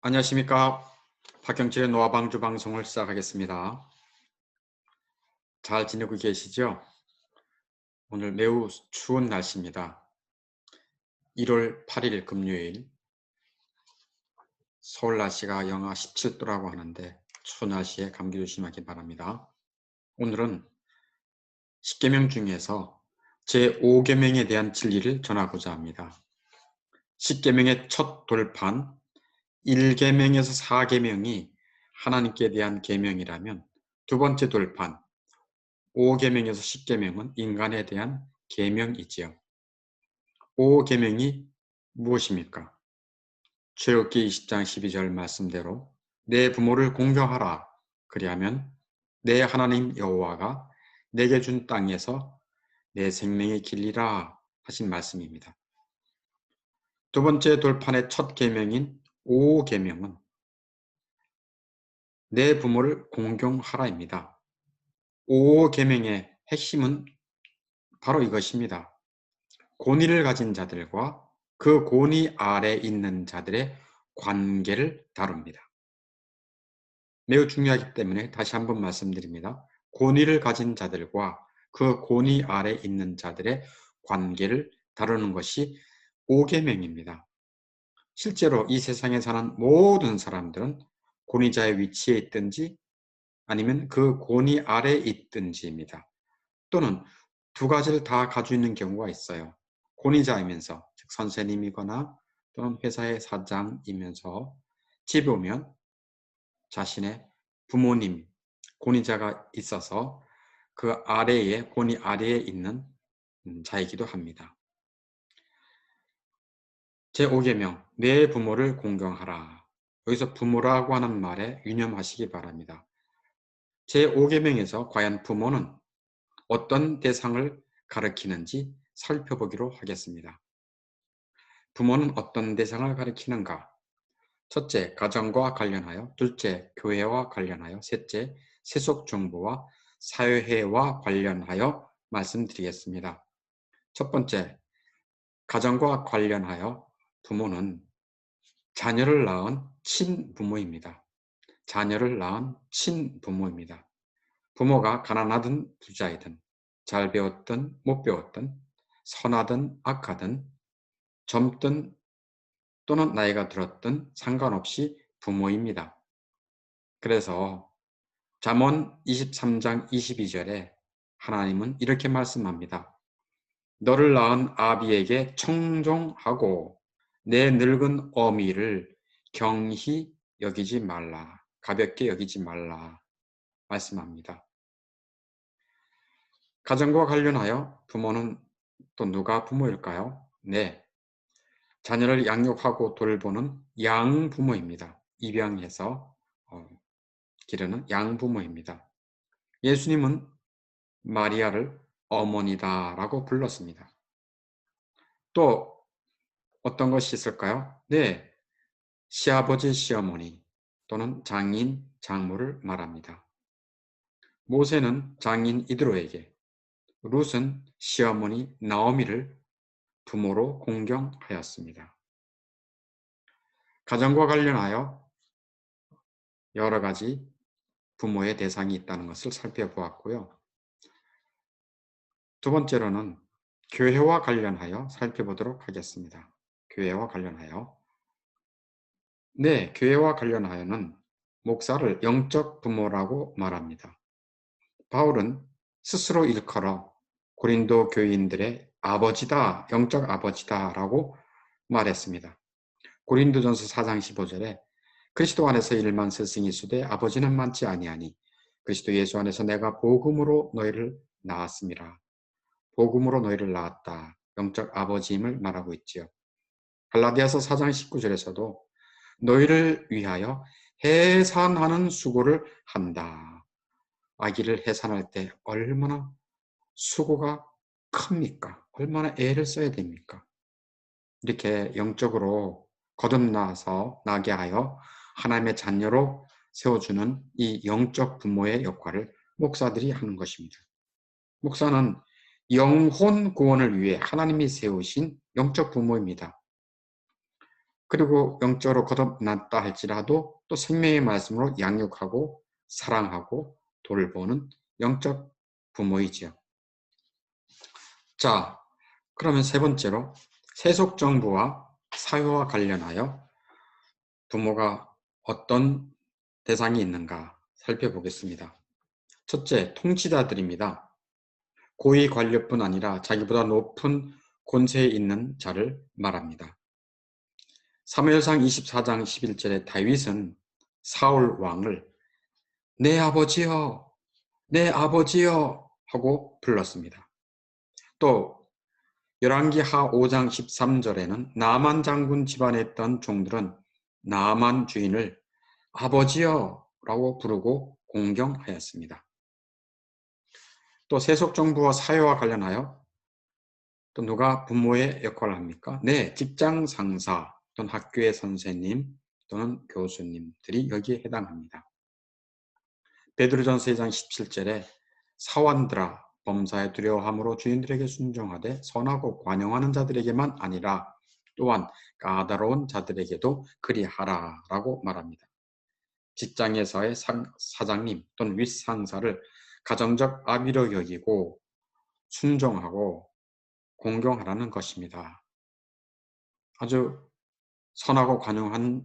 안녕하십니까. 박경철의 노화방주 방송을 시작하겠습니다. 잘 지내고 계시죠? 오늘 매우 추운 날씨입니다. 1월 8일 금요일, 서울 날씨가 영하 17도라고 하는데 추운 날씨에 감기 조심하기 바랍니다. 오늘은 10계명 중에서 제5계명에 대한 진리를 전하고자 합니다. 10계명의 첫 돌판 1계명에서 4계명이 하나님께 대한 계명이라면 두 번째 돌판 5계명에서 10계명은 인간에 대한 계명이지요. 5계명이 무엇입니까? 출애굽기 20장 12절 말씀대로 내 부모를 공경하라. 그리하면 내 하나님 여호와가 내게 준 땅에서 내 생명의 길이라 하신 말씀입니다. 두 번째 돌판의 첫 계명인 5계명은 내 부모를 공경하라입니다. 5계명의 핵심은 바로 이것입니다. 권위를 가진 자들과 그 권위 아래 있는 자들의 관계를 다룹니다. 매우 중요하기 때문에 다시 한번 말씀드립니다. 권위를 가진 자들과 그 권위 아래 있는 자들의 관계를 다루는 것이 5계명입니다. 실제로 이 세상에 사는 모든 사람들은 권위자의 위치에 있든지 아니면 그 권위 아래에 있든지입니다. 또는 두 가지를 다 가지고 있는 경우가 있어요. 권위자이면서, 즉 선생님이거나 또는 회사의 사장이면서 집에 오면 자신의 부모님, 권위자가 있어서 그 아래에, 권위 아래에 있는 자이기도 합니다. 제5계명, 내 부모를 공경하라. 여기서 부모라고 하는 말에 유념하시기 바랍니다. 제5계명에서 과연 부모는 어떤 대상을 가리키는지 살펴보기로 하겠습니다. 부모는 어떤 대상을 가리키는가? 첫째, 가정과 관련하여, 둘째, 교회와 관련하여, 셋째, 세속정보와 사회와 관련하여 말씀드리겠습니다. 첫 번째, 가정과 관련하여 부모는 자녀를 낳은 친부모입니다. 자녀를 낳은 친부모입니다. 부모가 가난하든 부자이든 잘 배웠든 못 배웠든 선하든 악하든 젊든 또는 나이가 들었든 상관없이 부모입니다. 그래서 잠언 23장 22절에 하나님은 이렇게 말씀합니다. 너를 낳은 아비에게 청종하고 내 늙은 어미를 경히 여기지 말라. 가볍게 여기지 말라. 말씀합니다. 가정과 관련하여 부모는 또 누가 부모일까요? 네, 자녀를 양육하고 돌보는 양부모입니다. 입양해서 기르는 양부모입니다. 예수님은 마리아를 어머니다라고 불렀습니다. 또 어떤 것이 있을까요? 네, 시아버지, 시어머니 또는 장인, 장모를 말합니다. 모세는 장인 이드로에게, 룻은 시어머니 나오미를 부모로 공경하였습니다. 가정과 관련하여 여러 가지 부모의 대상이 있다는 것을 살펴보았고요. 두 번째로는 교회와 관련하여 살펴보도록 하겠습니다. 교회와 관련하여. 네, 교회와 관련하여는 목사를 영적 부모라고 말합니다. 바울은 스스로 일컬어 고린도 교인들의 아버지다, 영적 아버지다라고 말했습니다. 고린도전서 4장 15절에 그리스도 안에서 일만 스승이 있으되 아버지는 많지 아니하니 그리스도 예수 안에서 내가 복음으로 너희를 낳았음이라. 복음으로 너희를 낳았다. 영적 아버지임을 말하고 있지요. 갈라디아서 4장 19절에서도 너희를 위하여 해산하는 수고를 한다. 아기를 해산할 때 얼마나 수고가 큽니까? 얼마나 애를 써야 됩니까? 이렇게 영적으로 거듭나서 나게 하여 하나님의 자녀로 세워주는 이 영적 부모의 역할을 목사들이 하는 것입니다. 목사는 영혼 구원을 위해 하나님이 세우신 영적 부모입니다. 그리고 영적으로 거듭났다 할지라도 또 생명의 말씀으로 양육하고 사랑하고 돌보는 영적 부모이지요. 자, 그러면 세 번째로 세속정부와 사회와 관련하여 부모가 어떤 대상이 있는가 살펴보겠습니다. 첫째, 통치자들입니다. 고위 관료뿐 아니라 자기보다 높은 권세에 있는 자를 말합니다. 사무엘상 24장 11절에 다윗은 사울 왕을 내 아버지여, 내 아버지여 하고 불렀습니다. 또 열왕기하 5장 13절에는 나만 장군 집안에 있던 종들은 나만 주인을 아버지여 라고 부르고 공경하였습니다. 또 세속정부와 사회와 관련하여 또 누가 부모의 역할을 합니까? 네, 직장 상사 또는 학교의 선생님 또는 교수님들이 여기에 해당합니다. 베드로전서 2장 17절에 사원들아 범사에 두려워함으로 주인들에게 순종하되 선하고 관용하는 자들에게만 아니라 또한 까다로운 자들에게도 그리하라 라고 말합니다. 직장에서의 사장님 또는 윗상사를 가정적 아비로 여기고 순종하고 공경하라는 것입니다. 아주 선하고 관용한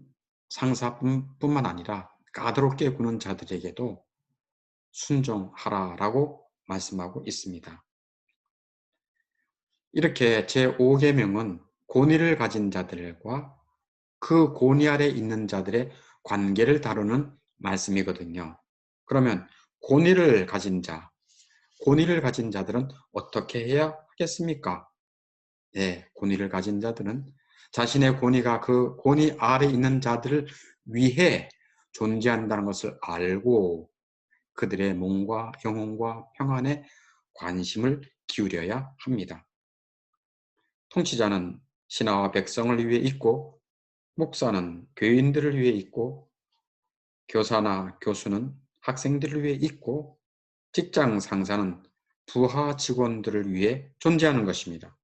상사뿐만 아니라 까다롭게 구는 자들에게도 순종하라라고 말씀하고 있습니다. 이렇게 제5계명은 권위를 가진 자들과 그 권위 아래 있는 자들의 관계를 다루는 말씀이거든요. 그러면 권위를 가진 자들은 어떻게 해야 하겠습니까? 네, 권위를 가진 자들은 자신의 권위가 그 권위 아래 있는 자들을 위해 존재한다는 것을 알고 그들의 몸과 영혼과 평안에 관심을 기울여야 합니다. 통치자는 신하와 백성을 위해 있고 목사는 교인들을 위해 있고 교사나 교수는 학생들을 위해 있고 직장 상사는 부하 직원들을 위해 존재하는 것입니다.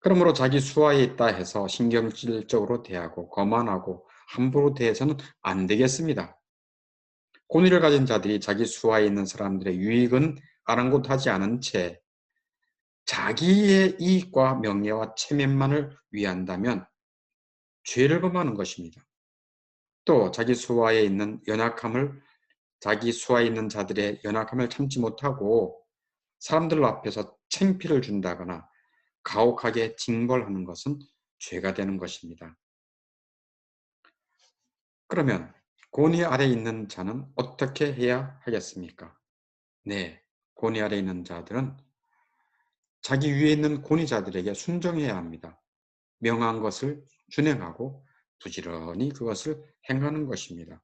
그러므로 자기 수하에 있다 해서 신경질적으로 대하고 거만하고 함부로 대해서는 안 되겠습니다. 권위를 가진 자들이 자기 수하에 있는 사람들의 유익은 아랑곳하지 않은 채 자기의 이익과 명예와 체면만을 위한다면 죄를 범하는 것입니다. 또 자기 수하에 있는 자기 수하에 있는 자들의 연약함을 참지 못하고 사람들 앞에서 창피를 준다거나 가혹하게 징벌하는 것은 죄가 되는 것입니다. 그러면 권위 아래 있는 자는 어떻게 해야 하겠습니까? 네, 권위 아래 있는 자들은 자기 위에 있는 권위자들에게 순종해야 합니다. 명한 것을 준행하고 부지런히 그것을 행하는 것입니다.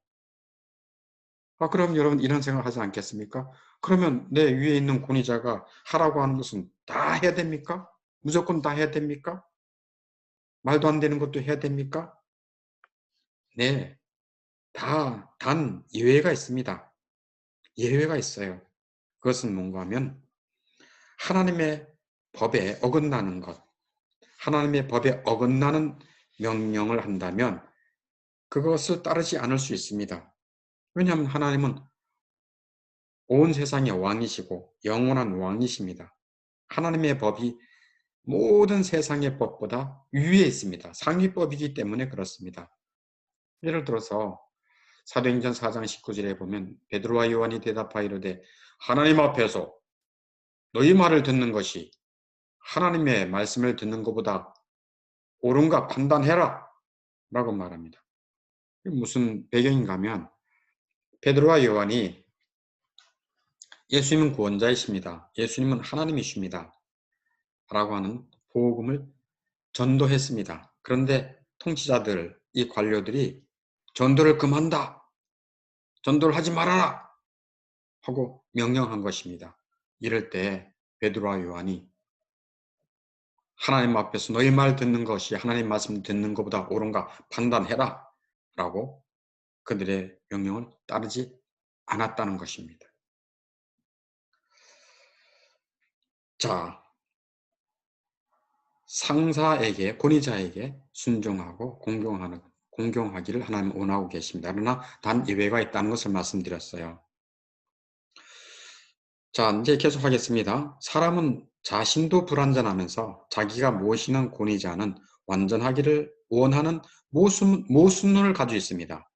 그럼 여러분 이런 생각 하지 않겠습니까? 그러면 내 위에 있는 권위자가 하라고 하는 것은 다 해야 됩니까? 무조건 다 해야 됩니까? 말도 안 되는 것도 해야 됩니까? 네, 단 예외가 있습니다. 예외가 있어요. 그것은 뭔가 하면 하나님의 법에 어긋나는 것, 하나님의 법에 어긋나는 명령을 한다면 그것을 따르지 않을 수 있습니다. 왜냐하면 하나님은 온 세상의 왕이시고 영원한 왕이십니다. 하나님의 법이 모든 세상의 법보다 위에 있습니다. 상위법이기 때문에 그렇습니다. 예를 들어서 사도행전 4장 19절에 보면 베드로와 요한이 대답하여 이르되 하나님 앞에서 너희 말을 듣는 것이 하나님의 말씀을 듣는 것보다 옳은가 판단해라 라고 말합니다. 무슨 배경인가 하면 베드로와 요한이 예수님은 구원자이십니다. 예수님은 하나님이십니다. 라고 하는 복음을 전도했습니다. 그런데 통치자들, 이 관료들이 전도를 금한다. 전도를 하지 말아라. 하고 명령한 것입니다. 이럴 때 베드로와 요한이 하나님 앞에서 너희 말 듣는 것이 하나님 말씀 듣는 것보다 옳은가 판단해라. 라고 그들의 명령을 따르지 않았다는 것입니다. 자, 상사에게, 권위자에게 순종하고 공경하기를 하나님은 원하고 계십니다. 그러나 단 예외가 있다는 것을 말씀드렸어요. 자, 이제 계속하겠습니다. 사람은 자신도 불완전하면서 자기가 모시는 권위자는 완전하기를 원하는 모순론을 가지고 있습니다.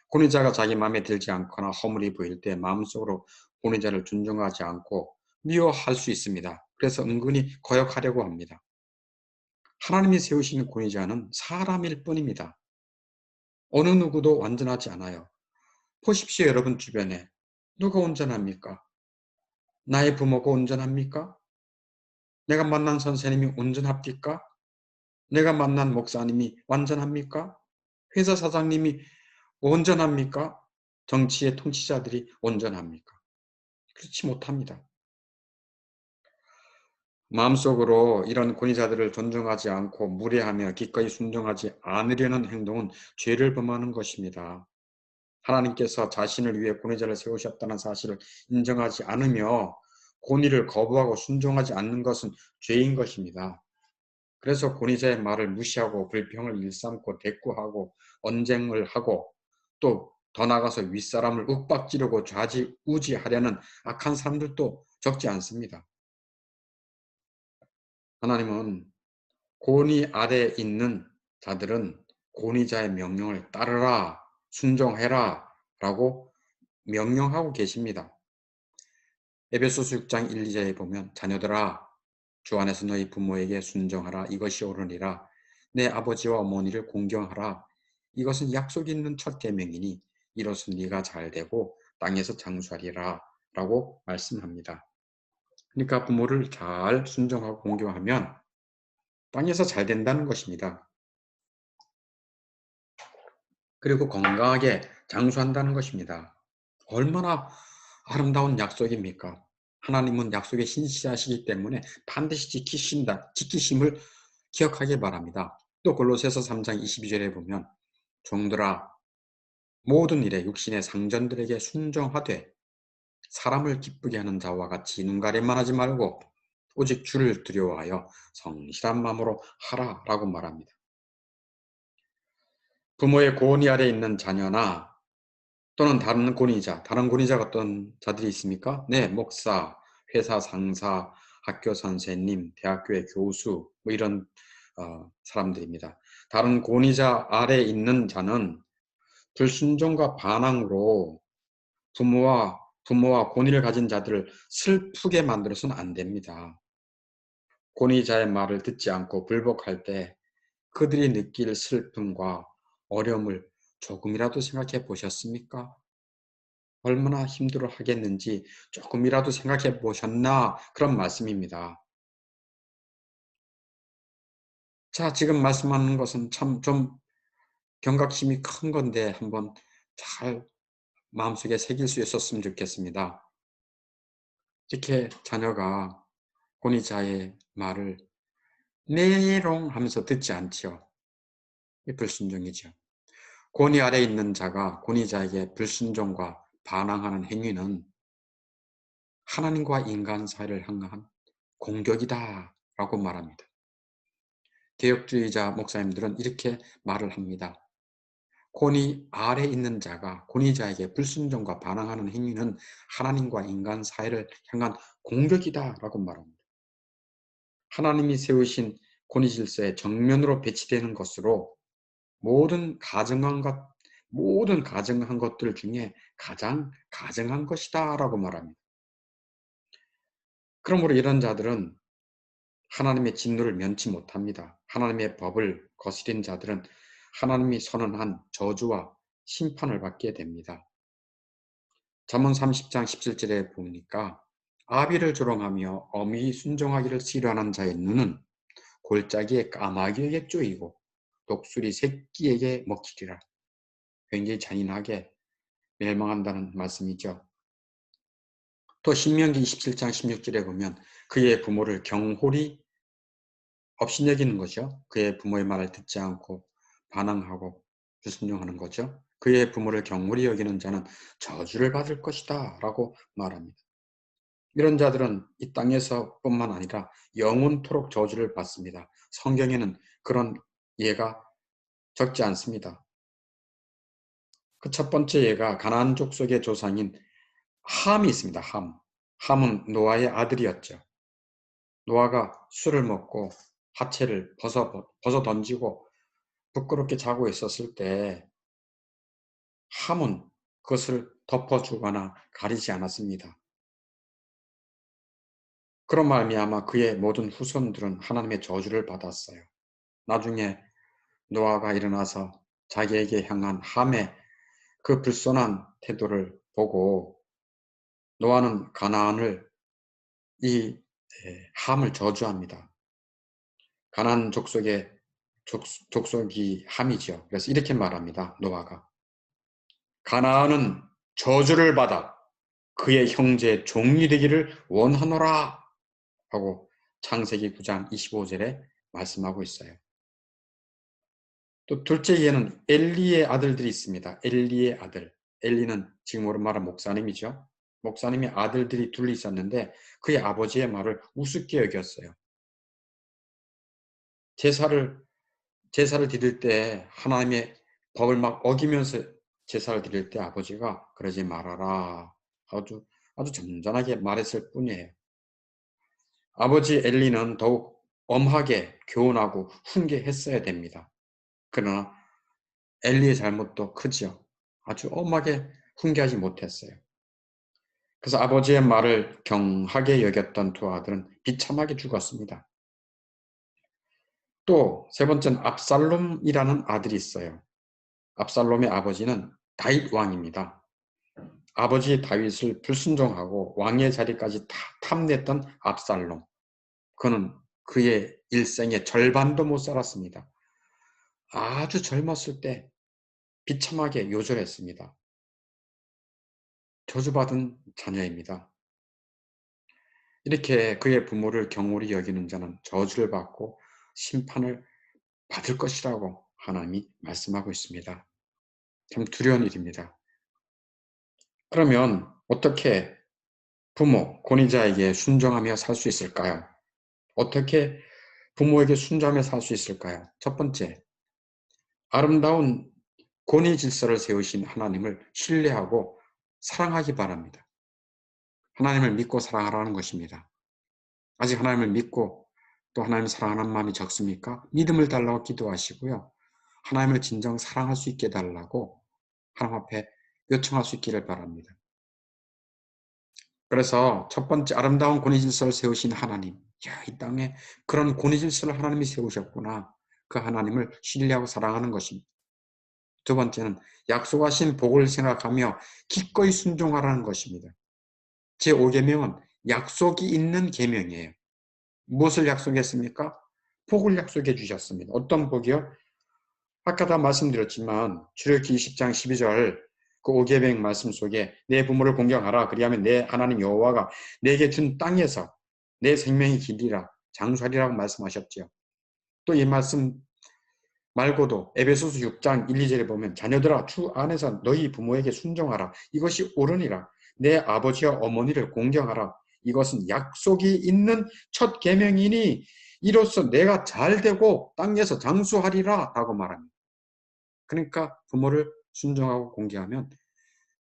권위자가 자기 마음에 들지 않거나 허물이 보일 때 마음속으로 권위자를 존중하지 않고 미워할 수 있습니다. 그래서 은근히 거역하려고 합니다. 하나님이 세우시는 권위자는 사람일 뿐입니다. 어느 누구도 완전하지 않아요. 보십시오, 여러분 주변에. 누가 온전합니까? 나의 부모가 온전합니까? 내가 만난 선생님이 온전합니까? 내가 만난 목사님이 완전합니까? 회사 사장님이 온전합니까? 정치의 통치자들이 온전합니까? 그렇지 못합니다. 마음속으로 이런 권위자들을 존중하지 않고 무례하며 기꺼이 순종하지 않으려는 행동은 죄를 범하는 것입니다. 하나님께서 자신을 위해 권위자를 세우셨다는 사실을 인정하지 않으며 권위를 거부하고 순종하지 않는 것은 죄인 것입니다. 그래서 권위자의 말을 무시하고 불평을 일삼고 대꾸하고 언쟁을 하고 또 더 나아가서 윗사람을 윽박지르고 좌지우지하려는 악한 사람들도 적지 않습니다. 하나님은 권위 아래에 있는 자들은 권위자의 명령을 따르라, 순종해라 라고 명령하고 계십니다. 에베소서 6장 1, 2절에 보면 자녀들아 주 안에서 너희 부모에게 순종하라 이것이 옳으니라 내 아버지와 어머니를 공경하라 이것은 약속 있는 첫 계명이니 이로써 네가 잘되고 땅에서 장수하리라 라고 말씀합니다. 그러니까 부모를 잘 순종하고 공경하면 땅에서 잘 된다는 것입니다. 그리고 건강하게 장수한다는 것입니다. 얼마나 아름다운 약속입니까? 하나님은 약속에 신실하시기 때문에 반드시 지키심을 기억하기 바랍니다. 또 골로새서 3장 22절에 보면 종들아 모든 일에 육신의 상전들에게 순종하되 사람을 기쁘게 하는 자와 같이 눈가림만 하지 말고 오직 주를 두려워하여 성실한 마음으로 하라라고 말합니다. 부모의 권위 아래 있는 자녀나 또는 다른 권위자가 어떤 자들이 있습니까? 네, 목사, 회사 상사, 학교 선생님, 대학교의 교수, 뭐 이런 사람들입니다. 다른 권위자 아래 있는 자는 불순종과 반항으로 부모와 권위를 가진 자들을 슬프게 만들어서는 안 됩니다. 권위자의 말을 듣지 않고 불복할 때 그들이 느낄 슬픔과 어려움을 조금이라도 생각해 보셨습니까? 얼마나 힘들어 하겠는지 조금이라도 생각해 보셨나? 그런 말씀입니다. 자, 지금 말씀하는 것은 참 좀 경각심이 큰 건데 한번 잘 마음속에 새길 수 있었으면 좋겠습니다. 이렇게 자녀가 권위자의 말을 메롱 하면서 듣지 않지요. 불순종이죠. 권위 아래 있는 자가 권위자에게 불순종과 반항하는 행위는 하나님과 인간 사이를 향한 공격이다 라고 말합니다. 개혁주의자 목사님들은 이렇게 말을 합니다. 권위 아래 있는 자가 권위자에게 불순종과 반항하는 행위는 하나님과 인간 사이를 향한 공격이다 라고 말합니다. 하나님이 세우신 권위 질서에 정면으로 배치되는 것으로 모든 가증한 것들 중에 가장 가증한 것이다 라고 말합니다. 그러므로 이런 자들은 하나님의 진노를 면치 못합니다. 하나님의 법을 거스린 자들은 하나님이 선언한 저주와 심판을 받게 됩니다. 잠언 30장 17절에 보니까 아비를 조롱하며 어미히 순종하기를 싫어하는 자의 눈은 골짜기에 까마귀에게 쪼이고 독수리 새끼에게 먹히리라. 굉장히 잔인하게 멸망한다는 말씀이죠. 또 신명기 27장 16절에 보면 그의 부모를 경홀히 업신여기는 거죠. 그의 부모의 말을 듣지 않고 반항하고 불순종하는 거죠. 그의 부모를 경홀히 여기는 자는 저주를 받을 것이다 라고 말합니다. 이런 자들은 이 땅에서 뿐만 아니라 영원토록 저주를 받습니다. 성경에는 그런 예가 적지 않습니다. 그 첫 번째 예가 가나안 족속의 조상인 함이 있습니다. 함은 노아의 아들이었죠. 노아가 술을 먹고 하체를 벗어 던지고 부끄럽게 자고 있었을 때 함은 그것을 덮어주거나 가리지 않았습니다. 그런 말미암아 그의 모든 후손들은 하나님의 저주를 받았어요. 나중에 노아가 일어나서 자기에게 향한 함의 그 불손한 태도를 보고 노아는 가나안을 이 함을 저주합니다. 가나안 족속이 함이죠. 그래서 이렇게 말합니다. 노아가 가나안은 저주를 받아 그의 형제의 종이 되기를 원하노라 하고 창세기 9장 25절에 말씀하고 있어요. 또 둘째 예는 엘리의 아들들이 있습니다. 엘리의 아들. 엘리는 지금 우리 말한 목사님이죠. 목사님의 아들들이 둘이 있었는데 그의 아버지의 말을 우습게 여겼어요. 제사를 드릴 때 하나님의 법을 막 어기면서 제사를 드릴 때 아버지가 그러지 말아라. 아주 점잖하게 말했을 뿐이에요. 아버지 엘리는 더욱 엄하게 교훈하고 훈계했어야 됩니다. 그러나 엘리의 잘못도 크지요. 아주 엄하게 훈계하지 못했어요. 그래서 아버지의 말을 경하게 여겼던 두 아들은 비참하게 죽었습니다. 또 세 번째는 압살롬이라는 아들이 있어요. 압살롬의 아버지는 다윗 왕입니다. 아버지 다윗을 불순종하고 왕의 자리까지 탐냈던 압살롬. 그는 그의 일생의 절반도 못 살았습니다. 아주 젊었을 때 비참하게 요절했습니다. 저주받은 자녀입니다. 이렇게 그의 부모를 경홀히 여기는 자는 저주를 받고 심판을 받을 것이라고 하나님이 말씀하고 있습니다. 참 두려운 일입니다. 그러면 어떻게 부모, 권위자에게 순종하며 살 수 있을까요? 어떻게 부모에게 순종하며 살 수 있을까요? 첫 번째, 아름다운 권위 질서를 세우신 하나님을 신뢰하고 사랑하기 바랍니다. 하나님을 믿고 사랑하라는 것입니다. 아직 하나님을 믿고 또 하나님을 사랑하는 마음이 적습니까? 믿음을 달라고 기도하시고요. 하나님을 진정 사랑할 수 있게 해달라고 하나님 앞에 요청할 수 있기를 바랍니다. 그래서 첫 번째 아름다운 권위질서를 세우신 하나님. 이 땅에 그런 권위질서를 하나님이 세우셨구나. 그 하나님을 신뢰하고 사랑하는 것입니다. 두 번째는 약속하신 복을 생각하며 기꺼이 순종하라는 것입니다. 제5계명은 약속이 있는 계명이에요. 무엇을 약속했습니까? 복을 약속해 주셨습니다. 어떤 복이요? 아까 다 말씀드렸지만 출애굽기 20장 12절 그 5계명 말씀 속에 내 부모를 공경하라. 그리하면 내 하나님 여호와가 내게 준 땅에서 내 생명이 길리라 장수하리라고 말씀하셨죠. 또 이 말씀 말고도 에베소서 6장 1, 2절에 보면 자녀들아 주 안에서 너희 부모에게 순종하라. 이것이 옳으니라. 내 아버지와 어머니를 공경하라. 이것은 약속이 있는 첫 계명이니 이로써 내가 잘되고 땅에서 장수하리라 라고 말합니다. 그러니까 부모를 순종하고 공경하면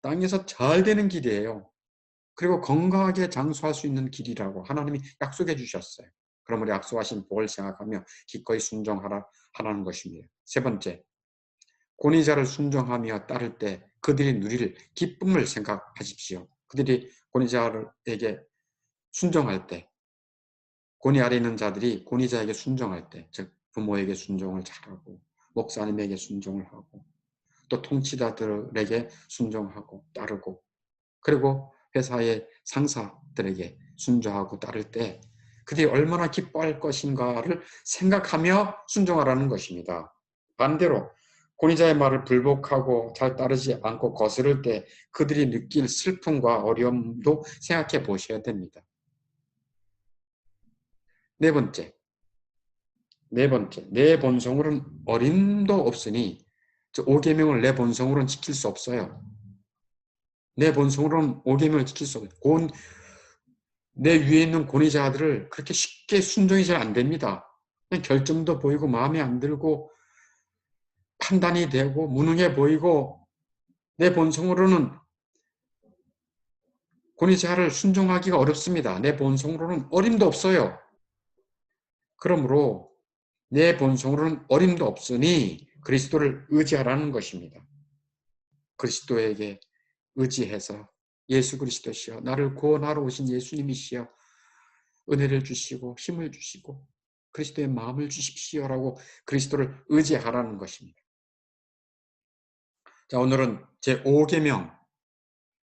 땅에서 잘되는 길이에요. 그리고 건강하게 장수할 수 있는 길이라고 하나님이 약속해 주셨어요. 그러므로 약속하신 복을 생각하며 기꺼이 순종하라는 것입니다. 세 번째, 권위자를 순종하며 따를 때 그들이 누릴 기쁨을 생각하십시오. 그들이 권위자에게 순종할 때, 권위 아래 있는 자들이 권위자에게 순종할 때, 즉 부모에게 순종을 잘하고 목사님에게 순종을 하고 또 통치자들에게 순종하고 따르고 그리고 회사의 상사들에게 순종하고 따를 때 그들이 얼마나 기뻐할 것인가를 생각하며 순종하라는 것입니다. 반대로 권위자의 말을 불복하고 잘 따르지 않고 거스를 때 그들이 느낄 슬픔과 어려움도 생각해 보셔야 됩니다. 네 번째, 내 본성으로는 어림도 없으니 5계명을 내 본성으로는 지킬 수 없어요. 내 본성으로는 5계명을 지킬 수 없어요. 내 위에 있는 권위자들을 그렇게 쉽게 순종이 잘 안 됩니다. 그냥 결점도 보이고 마음에 안 들고 판단이 되고 무능해 보이고 내 본성으로는 권위자를 순종하기가 어렵습니다. 내 본성으로는 어림도 없어요. 그러므로 내 본성으로는 어림도 없으니 그리스도를 의지하라는 것입니다. 그리스도에게 의지해서 예수 그리스도시여 나를 구원하러 오신 예수님이시여 은혜를 주시고 힘을 주시고 그리스도의 마음을 주십시오라고 그리스도를 의지하라는 것입니다. 자, 오늘은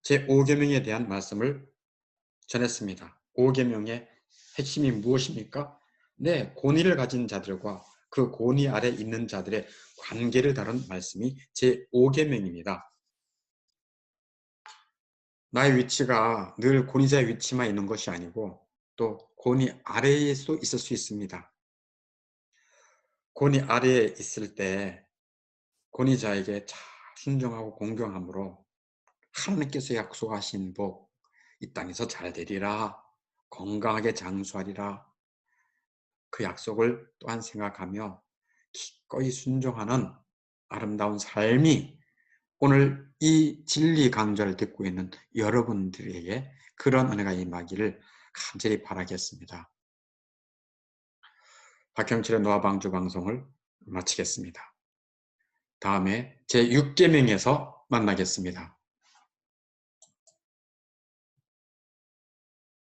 제5계명에 대한 말씀을 전했습니다. 5계명의 핵심이 무엇입니까? 네, 권위를 가진 자들과 그 권위 아래 있는 자들의 관계를 다룬 말씀이 제5계명입니다. 나의 위치가 늘 권위자의 위치만 있는 것이 아니고 또 권위 아래에도 있을 수 있습니다. 권위 아래에 있을 때 권위자에게 잘 순종하고 공경함으로 하나님께서 약속하신 복, 이 땅에서 잘 되리라, 건강하게 장수하리라, 그 약속을 또한 생각하며 기꺼이 순종하는 아름다운 삶이 오늘 이 진리 강좌를 듣고 있는 여러분들에게 그런 은혜가 임하기를 간절히 바라겠습니다. 박형철의 노아방주 방송을 마치겠습니다. 다음에 제6계명에서 만나겠습니다.